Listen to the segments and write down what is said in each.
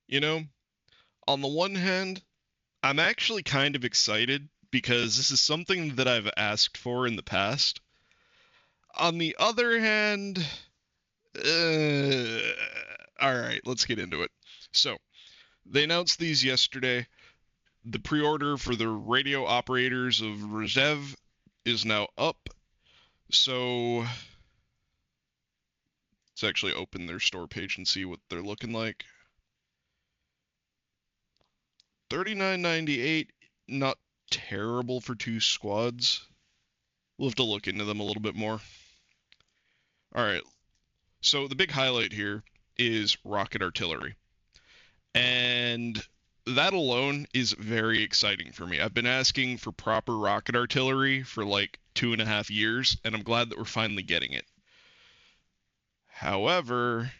You know, on the one hand, I'm actually kind of excited because this is something that I've asked for in the past. On the other hand, all right, let's get into it. So, they announced these yesterday. The pre order for the radio operators of Rezev is now up. So, let's actually open their store page and see what they're looking like. $39.98, not terrible for two squads. We'll have to look into them a little bit more. All right, so the big highlight here is rocket artillery. And that alone is very exciting for me. I've been asking for proper rocket artillery for like 2.5 years, and I'm glad that we're finally getting it. However,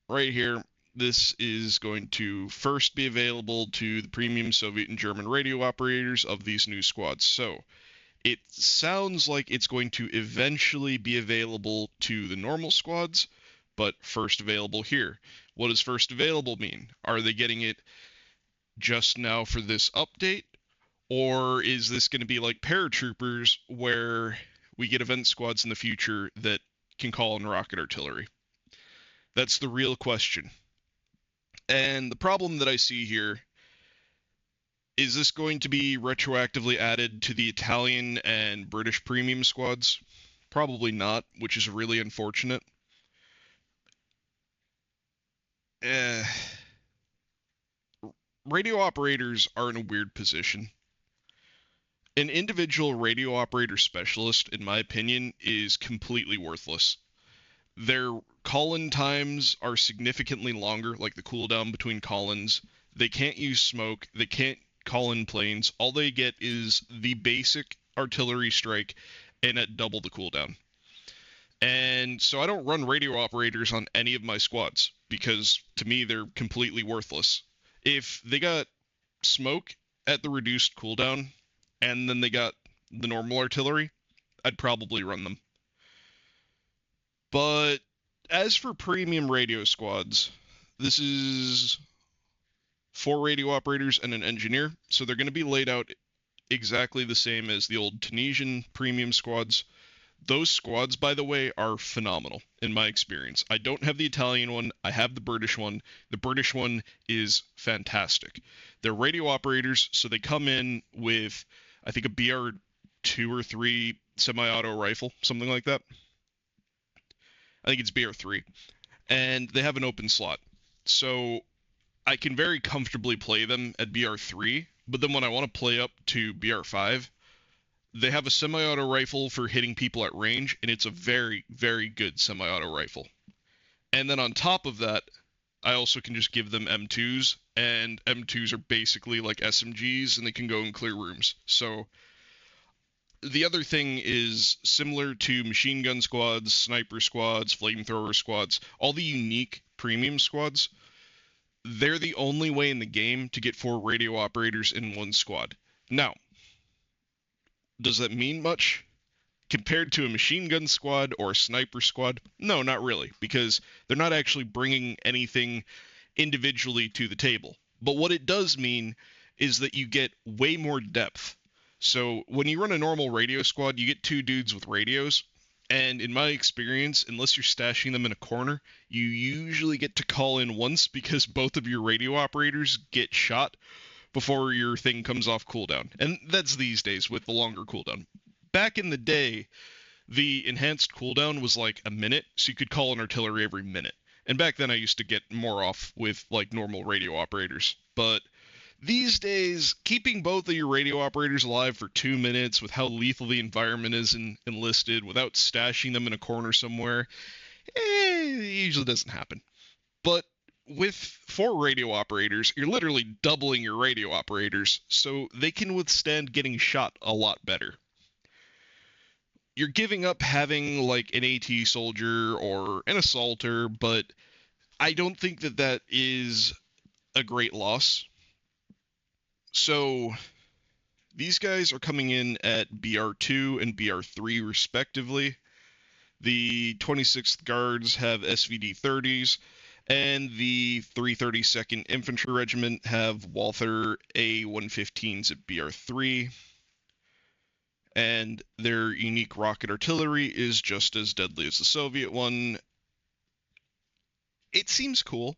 right here, this is going to first be available to the premium Soviet and German radio operators of these new squads. So it sounds like it's going to eventually be available to the normal squads, but first available here. What does first available mean? Are they getting it just now for this update? Or is this going to be like paratroopers where we get event squads in the future that can call in rocket artillery? That's the real question. And the problem that I see here is this going to be retroactively added to the Italian and British premium squads? Probably not, which is really unfortunate. Eh, radio operators are in a weird position. An individual radio operator specialist, in my opinion, is completely worthless. Their call-in times are significantly longer, like the cooldown between call-ins. They can't use smoke. They can't call in planes. All they get is the basic artillery strike and at double the cooldown. And so I don't run radio operators on any of my squads because to me they're completely worthless. If they got smoke at the reduced cooldown and then they got the normal artillery, I'd probably run them. But as for premium radio squads, this is 4 radio operators and an engineer, so they're going to be laid out exactly the same as the old Tunisian premium squads. Those squads, by the way, are phenomenal in my experience. I don't have the Italian one, I have the British one. The British one is fantastic. They're radio operators, so they come in with, I think, a BR2 or 3 semi auto rifle, something like that. I think it's BR3. And they have an open slot. So I can very comfortably play them at BR3, but then when I want to play up to BR5, they have a semi-auto rifle for hitting people at range, and it's a very, very good semi-auto rifle. And then on top of that, I also can just give them M2s, and M2s are basically like SMGs, and they can go in clear rooms. So the other thing is similar to machine gun squads, sniper squads, flamethrower squads, all the unique premium squads. They're the only way in the game to get 4 radio operators in one squad. Now, does that mean much? Compared to a machine gun squad or a sniper squad? No, not really, because they're not actually bringing anything individually to the table. But what it does mean is that you get way more depth. So when you run a normal radio squad, you get 2 dudes with radios. And in my experience, unless you're stashing them in a corner, you usually get to call in once because both of your radio operators get shot before your thing comes off cooldown. And that's these days with the longer cooldown. Back in the day, the enhanced cooldown was like a minute, so you could call an artillery every minute. And back then I used to get more off with like normal radio operators. But these days, keeping both of your radio operators alive for 2 minutes with how lethal the environment is in Enlisted without stashing them in a corner somewhere, it usually doesn't happen. But with 4 radio operators, you're literally doubling your radio operators, so they can withstand getting shot a lot better. You're giving up having like an AT soldier or an assaulter, but I don't think that that is a great loss. So these guys are coming in at BR2 and BR3 respectively. The 26th Guards have SVD 30s, And the 332nd Infantry Regiment have Walther A-115s at BR3. And their unique rocket artillery is just as deadly as the Soviet one. It seems cool.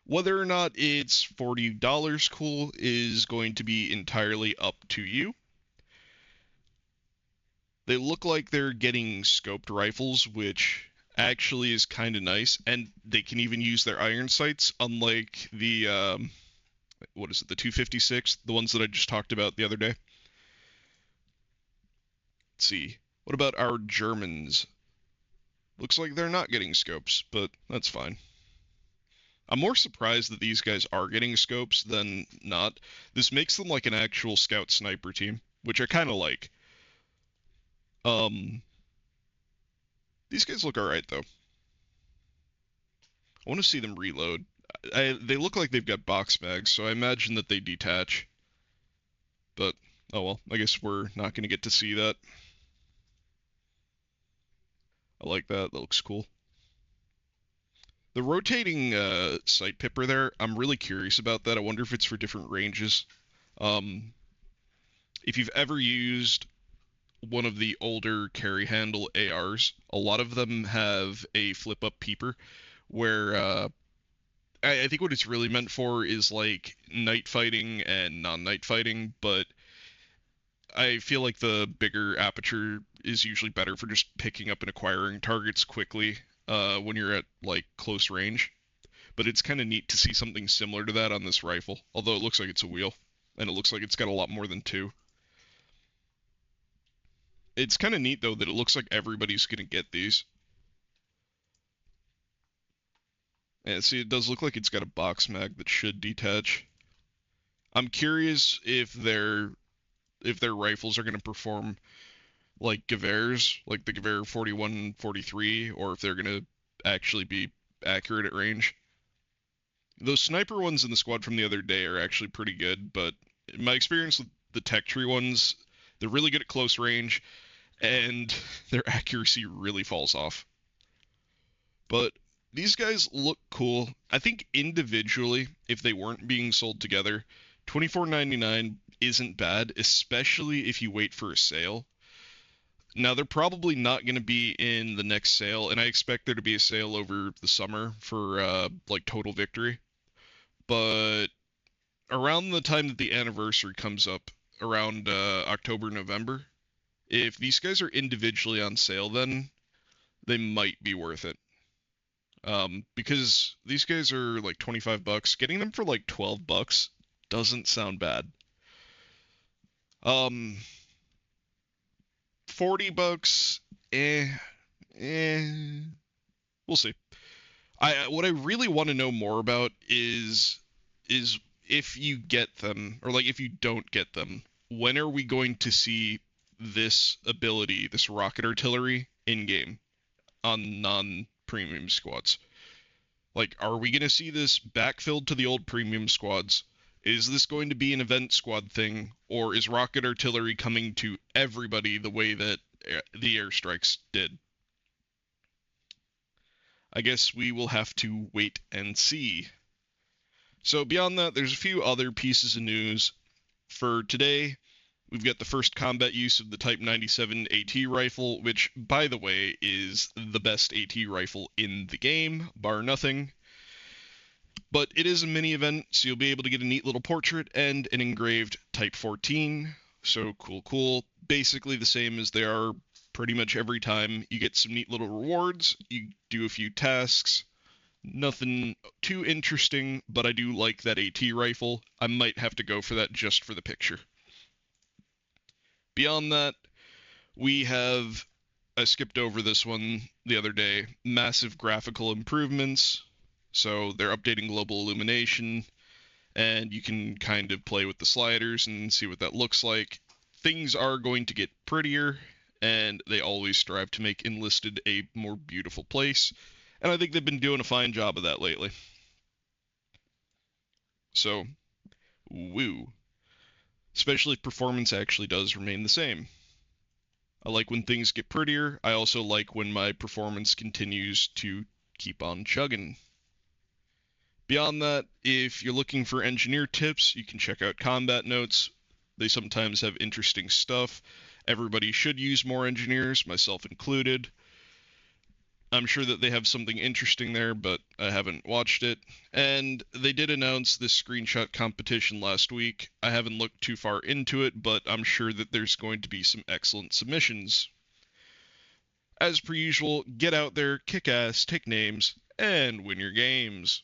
Whether or not it's $40 cool is going to be entirely up to you. They look like they're getting scoped rifles, which actually is kind of nice, and they can even use their iron sights, unlike the what is it, the 256, the ones that I just talked about the other day. Let's see. What about our Germans? Looks like they're not getting scopes, but that's fine. I'm more surprised that these guys are getting scopes than not. This makes them like an actual scout sniper team, which I kind of like. Um, these guys look alright though. I want to see them reload. They look like they've got box mags, so I imagine that they detach. But, oh well, I guess we're not going to get to see that. I like that. That looks cool. The rotating sight pipper there, I'm really curious about that. I wonder if it's for different ranges. Um, if you've ever used one of the older carry handle ARs, a lot of them have a flip up peeper where I think what it's really meant for is like night fighting and non-night fighting, but I feel like the bigger aperture is usually better for just picking up and acquiring targets quickly when you're at like close range. But it's kind of neat to see something similar to that on this rifle, although it looks like it's a wheel, and it looks like it's got a lot more than two. It's kind of neat though that it looks like everybody's gonna get these. And see, it does look like it's got a box mag that should detach. I'm curious if their rifles are gonna perform like Gewehr's, like the Gewehr 41, 43, or if they're gonna actually be accurate at range. Those sniper ones in the squad from the other day are actually pretty good, but in my experience with the tech tree ones, they're really good at close range, and their accuracy really falls off. But these guys look cool. I think individually, if they weren't being sold together, $24.99 isn't bad, especially if you wait for a sale. Now, they're probably not going to be in the next sale, and I expect there to be a sale over the summer for like Total Victory. But around the time that the anniversary comes up, around October, November, if these guys are individually on sale, then they might be worth it. Because these guys are like 25 bucks. Getting them for like 12 bucks doesn't sound bad. Um, 40 bucks, eh, we'll see. What I really want to know more about is if you get them or like if you don't get them, when are we going to see this ability, this rocket artillery in game on non-premium squads? Like, are we going to see this backfilled to the old premium squads? Is this going to be an event squad thing, or is rocket artillery coming to everybody the way that the airstrikes did? I guess we will have to wait and see. So beyond that, there's a few other pieces of news. For today, we've got the first combat use of the Type 97 AT rifle, which, by the way, is the best AT rifle in the game, bar nothing. But it is a mini event, so you'll be able to get a neat little portrait and an engraved Type 14. So cool. Basically the same as they are pretty much every time. You get some neat little rewards, you do a few tasks. Nothing too interesting, but I do like that AT rifle. I might have to go for that just for the picture. Beyond that, we have, I skipped over this one the other day, massive graphical improvements. So they're updating global illumination, and you can kind of play with the sliders and see what that looks like. Things are going to get prettier, and they always strive to make Enlisted a more beautiful place. And I think they've been doing a fine job of that lately. So, woo. Especially if performance actually does remain the same. I like when things get prettier. I also like when my performance continues to keep on chugging. Beyond that, if you're looking for engineer tips, you can check out Combat Notes. They sometimes have interesting stuff. Everybody should use more engineers, myself included. I'm sure that they have something interesting there, but I haven't watched it. And they did announce this screenshot competition last week. I haven't looked too far into it, but I'm sure that there's going to be some excellent submissions. As per usual, get out there, kick ass, take names, and win your games.